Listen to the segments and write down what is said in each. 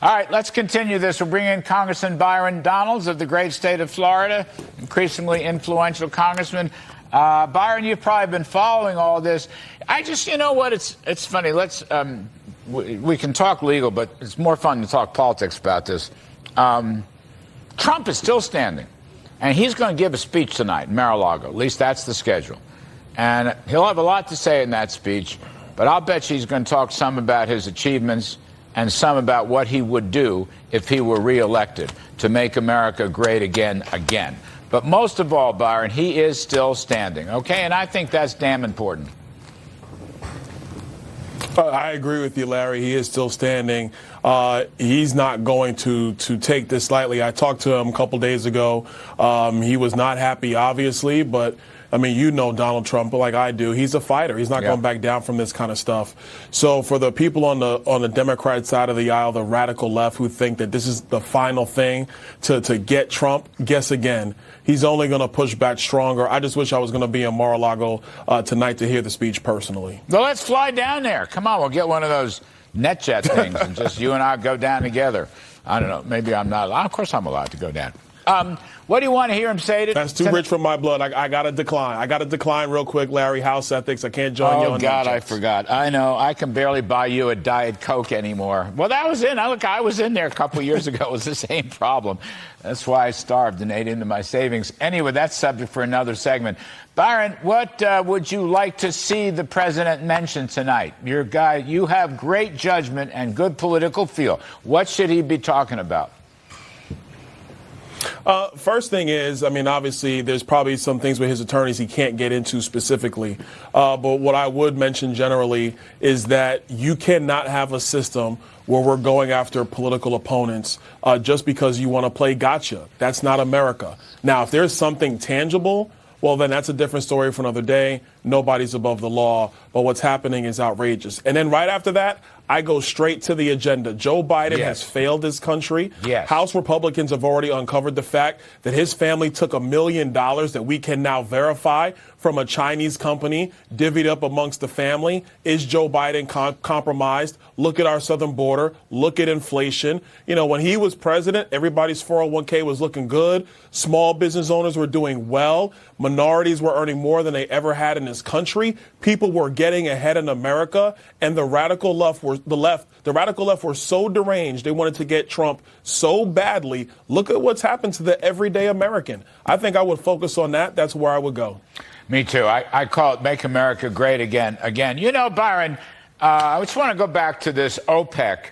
All right, let's continue this. We'll bring in Congressman Byron Donalds of the great state of Florida, increasingly influential congressman. Byron, you've probably been following all this. You know what? It's funny. We can talk legal, but it's more fun to talk politics about this. Trump is still standing, and he's going to give a speech tonight in Mar-a-Lago. At least that's the schedule. And he'll have a lot to say in that speech, but I'll bet you he's going to talk some about his achievements and some about what he would do if he were reelected to make America great again. But most of all, Byron, he is still standing, okay? And I think that's damn important. I agree with you, Larry. He is still standing. He's not going to take this lightly. I talked to him a couple days ago. He was not happy, obviously, but I mean, you know Donald Trump like I do. He's a fighter. He's not going back down from this kind of stuff. So for the people on the Democrat side of the aisle, the radical left, who think that this is the final thing to get Trump, guess again. He's only going to push back stronger. I just wish I was going to be in Mar-a-Lago tonight to hear the speech personally. Well, let's fly down there. Come on, we'll get one of those NetJet things and just you and I go down together. I don't know. Maybe I'm not. Of course I'm allowed to go down. What do you want to hear him say? That's too rich for my blood. I got to decline. I got to decline real quick, Larry. House ethics. I can't join you on that. Oh, God, I forgot. I know. I can barely buy you a Diet Coke anymore. Well, that was in. I was in there a couple years ago. It was the same problem. That's why I starved and ate into my savings. Anyway, that's subject for another segment. Byron, what would you like to see the president mention tonight? You have great judgment and good political feel. What should he be talking about? First thing is, I mean, obviously, there's probably some things with his attorneys he can't get into specifically. But what I would mention generally is that you cannot have a system where we're going after political opponents just because you want to play gotcha. That's not America. Now, if there's something tangible, well, then that's a different story for another day. Nobody's above the law. But what's happening is outrageous. And then right after that, I go straight to the agenda. Joe Biden has failed this country. House Republicans have already uncovered the fact that his family took $1 million that we can now verify from a Chinese company, divvied up amongst the family. Is Joe Biden compromised? Look at our southern border. Look at inflation. You know, when he was president, everybody's 401k was looking good. Small business owners were doing well. Minorities were earning more than they ever had in this country. People were getting ahead in America, and the radical left were so deranged. They wanted to get Trump so badly. Look at what's happened to the everyday American. I think I would focus on that. That's where I would go. Me too. I call it Make America Great Again. You know, Byron, I just want to go back to this OPEC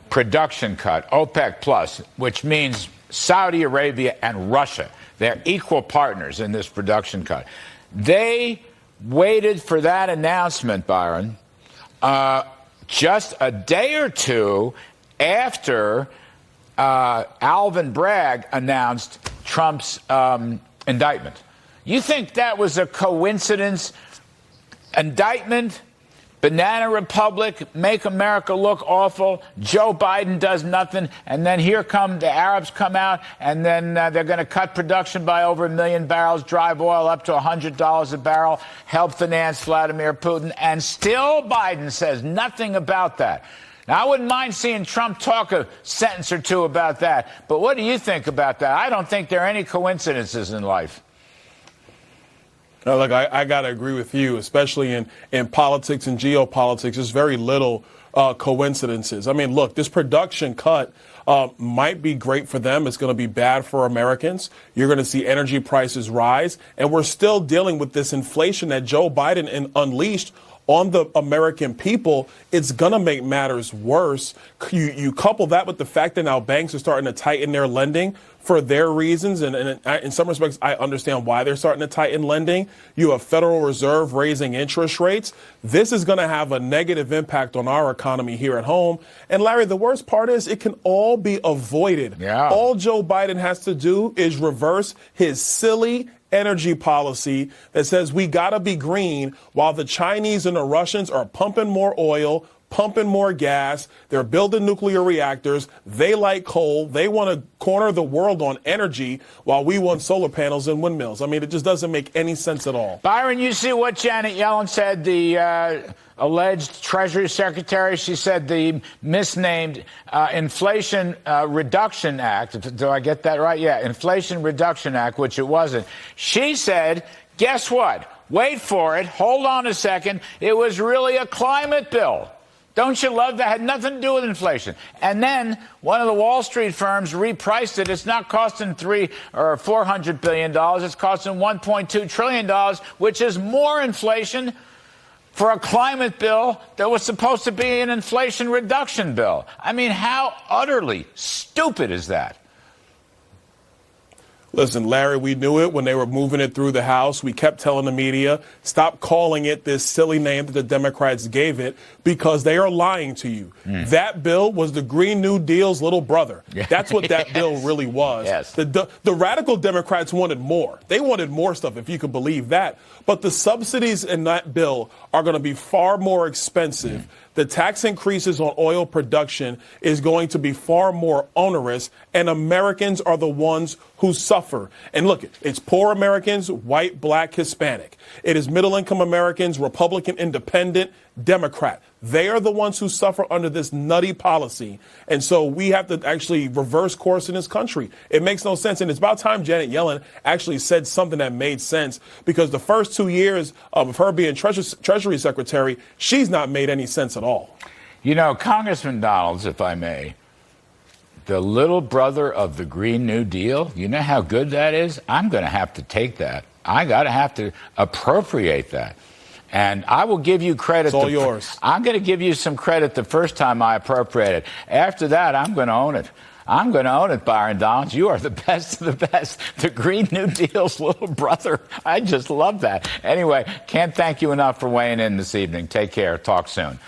production cut, OPEC Plus, which means Saudi Arabia and Russia. They're equal partners in this production cut. They waited for that announcement, Byron, just a day or two after Alvin Bragg announced Trump's indictment. You think that was a coincidence? Indictment, Banana Republic, make America look awful, Joe Biden does nothing, and then here come the Arabs come out, and then they're going to cut production by over 1 million barrels, drive oil up to $100 a barrel, help finance Vladimir Putin, and still Biden says nothing about that. Now, I wouldn't mind seeing Trump talk a sentence or two about that, but what do you think about that? I don't think there are any coincidences in life. No, look, I got to agree with you, especially in politics and geopolitics. There's very little coincidences. I mean, look, this production cut might be great for them. It's going to be bad for Americans. You're going to see energy prices rise. And we're still dealing with this inflation that Joe Biden unleashed on the American people. It's going to make matters worse. You couple that with the fact that now banks are starting to tighten their lending for their reasons. And in some respects, I understand why they're starting to tighten lending. You have Federal Reserve raising interest rates. This is going to have a negative impact on our economy here at home. And Larry, the worst part is it can all be avoided. Yeah. All Joe Biden has to do is reverse his silly energy policy that says we got to be green while the Chinese and the Russians are pumping more oil, pumping more gas. They're building nuclear reactors. They like coal. They want to corner the world on energy while we want solar panels and windmills. I mean, it just doesn't make any sense at all. Byron, you see what Janet Yellen said, the alleged Treasury Secretary? She said the misnamed Inflation Reduction Act. Do I get that right? Yeah, Inflation Reduction Act, which it wasn't. She said, guess what? Wait for it. Hold on a second. It was really a climate bill. Don't you love that? Had nothing to do with inflation. And then one of the Wall Street firms repriced it. It's not costing $300 or $400 billion. It's costing $1.2 trillion, which is more inflation for a climate bill that was supposed to be an inflation reduction bill. I mean, how utterly stupid is that? Listen, Larry, we knew it when they were moving it through the House. We kept telling the media, stop calling it this silly name that the Democrats gave it, because they are lying to you. That bill was the Green New Deal's little brother. That's what that bill really was. Yes. The radical Democrats wanted more. They wanted more stuff, if you could believe that. But the subsidies in that bill are going to be far more expensive. The tax increases on oil production is going to be far more onerous, and Americans are the ones who suffer. And look, it's poor Americans, white, black, Hispanic. It is middle-income Americans, Republican, Independent, Democrat. They are the ones who suffer under this nutty policy. And so we have to actually reverse course in this country. It makes no sense. And it's about time Janet Yellen actually said something that made sense, because the first 2 years of her being Treasury Secretary, she's not made any sense at all. You know, Congressman Donalds, if I may, the little brother of the Green New Deal, you know how good that is? I'm going to have to take that. I got to have to appropriate that. And I will give you credit. It's all yours. I'm going to give you some credit the first time I appropriate it. After that, I'm going to own it. I'm going to own it, Byron Donalds. You are the best of the best. The Green New Deal's little brother. I just love that. Anyway, can't thank you enough for weighing in this evening. Take care. Talk soon.